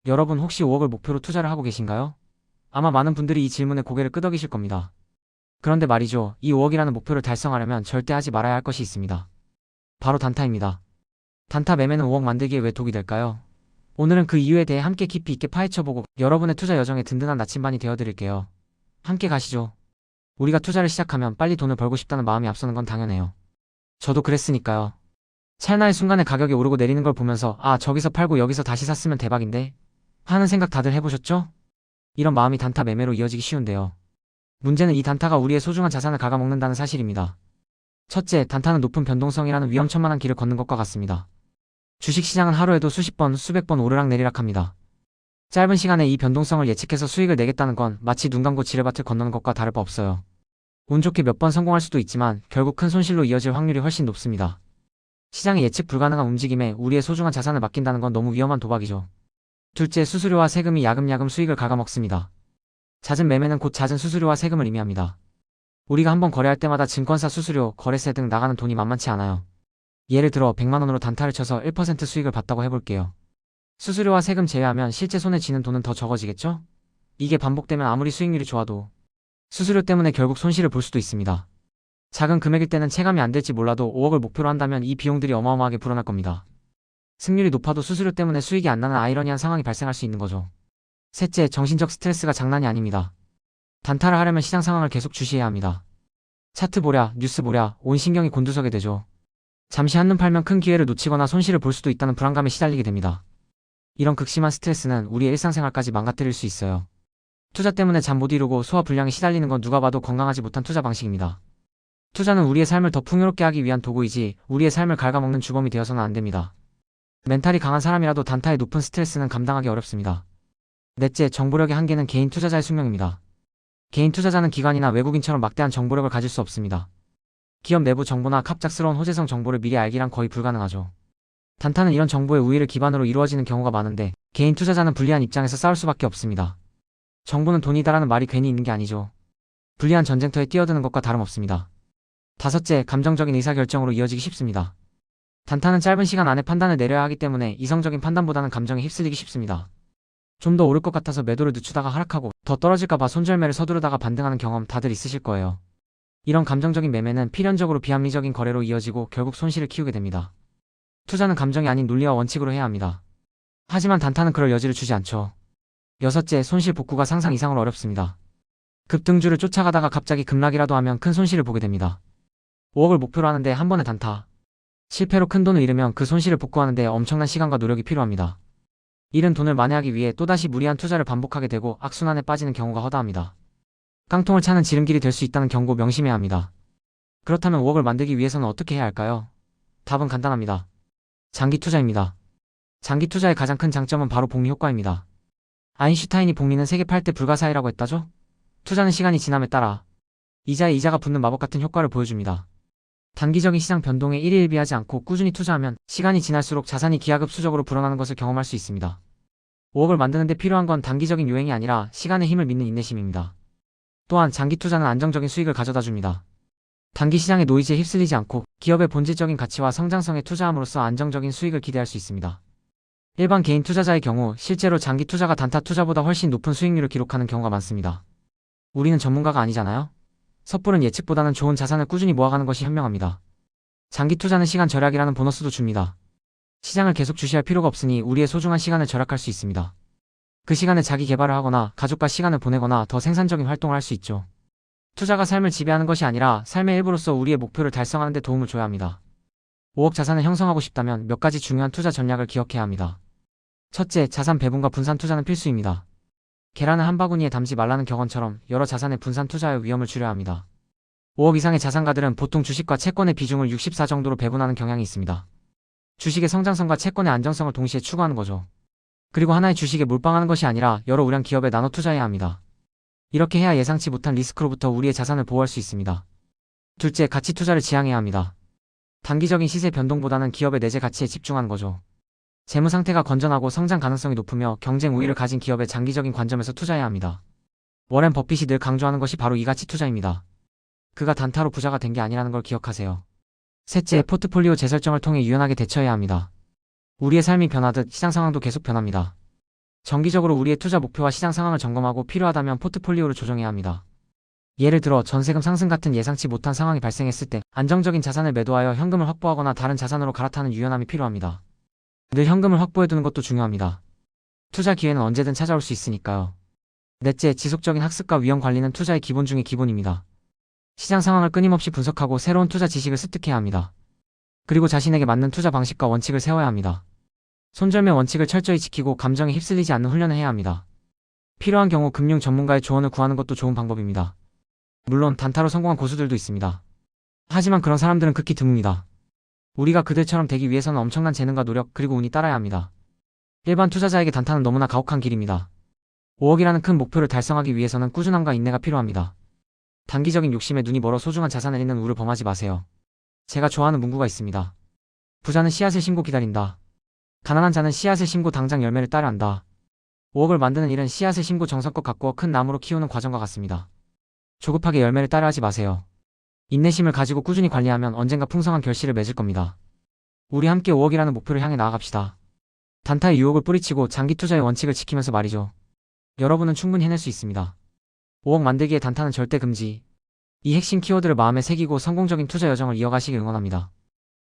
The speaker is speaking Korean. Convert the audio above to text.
여러분 혹시 5억을 목표로 투자를 하고 계신가요? 아마 많은 분들이 이 질문에 고개를 끄덕이실 겁니다. 그런데 말이죠. 이 5억이라는 목표를 달성하려면 절대 하지 말아야 할 것이 있습니다. 바로 단타입니다. 단타 매매는 5억 만들기에 왜 독이 될까요? 오늘은 그 이유에 대해 함께 깊이 있게 파헤쳐보고 여러분의 투자 여정에 든든한 나침반이 되어드릴게요. 함께 가시죠. 우리가 투자를 시작하면 빨리 돈을 벌고 싶다는 마음이 앞서는 건 당연해요. 저도 그랬으니까요. 찰나의 순간에 가격이 오르고 내리는 걸 보면서 저기서 팔고 여기서 다시 샀으면 대박인데? 하는 생각 다들 해보셨죠? 이런 마음이 단타 매매로 이어지기 쉬운데요. 문제는 이 단타가 우리의 소중한 자산을 갉아먹는다는 사실입니다. 첫째, 단타는 높은 변동성이라는 위험천만한 길을 걷는 것과 같습니다. 주식시장은 하루에도 수십 번, 수백 번 오르락내리락합니다. 짧은 시간에 이 변동성을 예측해서 수익을 내겠다는 건 마치 눈 감고 지뢰밭을 건너는 것과 다를 바 없어요. 운 좋게 몇 번 성공할 수도 있지만 결국 큰 손실로 이어질 확률이 훨씬 높습니다. 시장의 예측 불가능한 움직임에 우리의 소중한 자산을 맡긴다는 건 너무 위험한 도박이죠. 둘째, 수수료와 세금이 야금야금 수익을 갉아먹습니다. 잦은 매매는 곧 잦은 수수료와 세금을 의미합니다. 우리가 한번 거래할 때마다 증권사 수수료, 거래세 등 나가는 돈이 만만치 않아요. 예를 들어 100만 원으로 단타를 쳐서 1% 수익을 봤다고 해볼게요. 수수료와 세금 제외하면 실제 손에 쥐는 돈은 더 적어지겠죠? 이게 반복되면 아무리 수익률이 좋아도 수수료 때문에 결국 손실을 볼 수도 있습니다. 작은 금액일 때는 체감이 안 될지 몰라도 5억을 목표로 한다면 이 비용들이 어마어마하게 불어날 겁니다. 승률이 높아도 수수료 때문에 수익이 안 나는 아이러니한 상황이 발생할 수 있는 거죠. 셋째, 정신적 스트레스가 장난이 아닙니다. 단타를 하려면 시장 상황을 계속 주시해야 합니다. 차트 보랴, 뉴스 보랴, 온 신경이 곤두서게 되죠. 잠시 한눈 팔면 큰 기회를 놓치거나 손실을 볼 수도 있다는 불안감에 시달리게 됩니다. 이런 극심한 스트레스는 우리의 일상생활까지 망가뜨릴 수 있어요. 투자 때문에 잠 못 이루고 소화 불량에 시달리는 건 누가 봐도 건강하지 못한 투자 방식입니다. 투자는 우리의 삶을 더 풍요롭게 하기 위한 도구이지 우리의 삶을 갉아먹는 주범이 되어서는 안 됩니다. 멘탈이 강한 사람이라도 단타의 높은 스트레스는 감당하기 어렵습니다. 넷째, 정보력의 한계는 개인 투자자의 숙명입니다. 개인 투자자는 기관이나 외국인처럼 막대한 정보력을 가질 수 없습니다. 기업 내부 정보나 갑작스러운 호재성 정보를 미리 알기란 거의 불가능하죠. 단타는 이런 정보의 우위를 기반으로 이루어지는 경우가 많은데 개인 투자자는 불리한 입장에서 싸울 수밖에 없습니다. 정보는 돈이다라는 말이 괜히 있는 게 아니죠. 불리한 전쟁터에 뛰어드는 것과 다름없습니다. 다섯째, 감정적인 의사결정으로 이어지기 쉽습니다. 단타는 짧은 시간 안에 판단을 내려야 하기 때문에 이성적인 판단보다는 감정에 휩쓸리기 쉽습니다. 좀 더 오를 것 같아서 매도를 늦추다가 하락하고 더 떨어질까봐 손절매를 서두르다가 반등하는 경험 다들 있으실 거예요. 이런 감정적인 매매는 필연적으로 비합리적인 거래로 이어지고 결국 손실을 키우게 됩니다. 투자는 감정이 아닌 논리와 원칙으로 해야 합니다. 하지만 단타는 그럴 여지를 주지 않죠. 여섯째, 손실 복구가 상상 이상으로 어렵습니다. 급등주를 쫓아가다가 갑자기 급락이라도 하면 큰 손실을 보게 됩니다. 5억을 목표로 하는데 한 번의 단타. 실패로 큰 돈을 잃으면 그 손실을 복구하는데 엄청난 시간과 노력이 필요합니다. 잃은 돈을 만회하기 위해 또다시 무리한 투자를 반복하게 되고 악순환에 빠지는 경우가 허다합니다. 깡통을 차는 지름길이 될 수 있다는 경고 명심해야 합니다. 그렇다면 5억을 만들기 위해서는 어떻게 해야 할까요? 답은 간단합니다. 장기 투자입니다. 장기 투자의 가장 큰 장점은 바로 복리 효과입니다. 아인슈타인이 복리는 세계 8대 불가사의라고 했다죠? 투자는 시간이 지남에 따라 이자에 이자가 붙는 마법 같은 효과를 보여줍니다. 단기적인 시장 변동에 일희일비하지 않고 꾸준히 투자하면 시간이 지날수록 자산이 기하급수적으로 불어나는 것을 경험할 수 있습니다. 5억을 만드는 데 필요한 건 단기적인 요행이 아니라 시간의 힘을 믿는 인내심입니다. 또한 장기 투자는 안정적인 수익을 가져다 줍니다. 단기 시장의 노이즈에 휩쓸리지 않고 기업의 본질적인 가치와 성장성에 투자함으로써 안정적인 수익을 기대할 수 있습니다. 일반 개인 투자자의 경우 실제로 장기 투자가 단타 투자보다 훨씬 높은 수익률을 기록하는 경우가 많습니다. 우리는 전문가가 아니잖아요? 섣부른 예측보다는 좋은 자산을 꾸준히 모아가는 것이 현명합니다. 장기 투자는 시간 절약이라는 보너스도 줍니다. 시장을 계속 주시할 필요가 없으니 우리의 소중한 시간을 절약할 수 있습니다. 그 시간에 자기 개발을 하거나 가족과 시간을 보내거나 더 생산적인 활동을 할 수 있죠. 투자가 삶을 지배하는 것이 아니라 삶의 일부로서 우리의 목표를 달성하는 데 도움을 줘야 합니다. 5억 자산을 형성하고 싶다면 몇 가지 중요한 투자 전략을 기억해야 합니다. 첫째, 자산 배분과 분산 투자는 필수입니다. 계란을 한 바구니에 담지 말라는 격언처럼 여러 자산의 분산 투자의 위험을 줄여야 합니다. 5억 이상의 자산가들은 보통 주식과 채권의 비중을 64 정도로 배분하는 경향이 있습니다. 주식의 성장성과 채권의 안정성을 동시에 추구하는 거죠. 그리고 하나의 주식에 몰빵하는 것이 아니라 여러 우량 기업에 나눠 투자해야 합니다. 이렇게 해야 예상치 못한 리스크로부터 우리의 자산을 보호할 수 있습니다. 둘째, 가치 투자를 지향해야 합니다. 단기적인 시세 변동보다는 기업의 내재 가치에 집중하는 거죠. 재무 상태가 건전하고 성장 가능성이 높으며 경쟁 우위를 가진 기업의 장기적인 관점에서 투자해야 합니다. 워렌 버핏이 늘 강조하는 것이 바로 이 가치 투자입니다. 그가 단타로 부자가 된 게 아니라는 걸 기억하세요. 셋째, 포트폴리오 재설정을 통해 유연하게 대처해야 합니다. 우리의 삶이 변하듯 시장 상황도 계속 변합니다. 정기적으로 우리의 투자 목표와 시장 상황을 점검하고 필요하다면 포트폴리오를 조정해야 합니다. 예를 들어 전세금 상승 같은 예상치 못한 상황이 발생했을 때 안정적인 자산을 매도하여 현금을 확보하거나 다른 자산으로 갈아타는 유연함이 필요합니다. 늘 현금을 확보해두는 것도 중요합니다. 투자 기회는 언제든 찾아올 수 있으니까요. 넷째, 지속적인 학습과 위험 관리는 투자의 기본 중의 기본입니다. 시장 상황을 끊임없이 분석하고 새로운 투자 지식을 습득해야 합니다. 그리고 자신에게 맞는 투자 방식과 원칙을 세워야 합니다. 손절매 원칙을 철저히 지키고 감정에 휩쓸리지 않는 훈련을 해야 합니다. 필요한 경우 금융 전문가의 조언을 구하는 것도 좋은 방법입니다. 물론 단타로 성공한 고수들도 있습니다. 하지만 그런 사람들은 극히 드뭅니다. 우리가 그들처럼 되기 위해서는 엄청난 재능과 노력 그리고 운이 따라야 합니다. 일반 투자자에게 단타는 너무나 가혹한 길입니다. 5억이라는 큰 목표를 달성하기 위해서는 꾸준함과 인내가 필요합니다. 단기적인 욕심에 눈이 멀어 소중한 자산을 잃는 우를 범하지 마세요. 제가 좋아하는 문구가 있습니다. 부자는 씨앗을 심고 기다린다. 가난한 자는 씨앗을 심고 당장 열매를 따려 한다. 5억을 만드는 일은 씨앗을 심고 정성껏 가꾸어 큰 나무로 키우는 과정과 같습니다. 조급하게 열매를 따려 하지 마세요. 인내심을 가지고 꾸준히 관리하면 언젠가 풍성한 결실을 맺을 겁니다. 우리 함께 5억이라는 목표를 향해 나아갑시다. 단타의 유혹을 뿌리치고 장기 투자의 원칙을 지키면서 말이죠. 여러분은 충분히 해낼 수 있습니다. 5억 만들기의 단타는 절대 금지. 이 핵심 키워드를 마음에 새기고 성공적인 투자 여정을 이어가시길 응원합니다.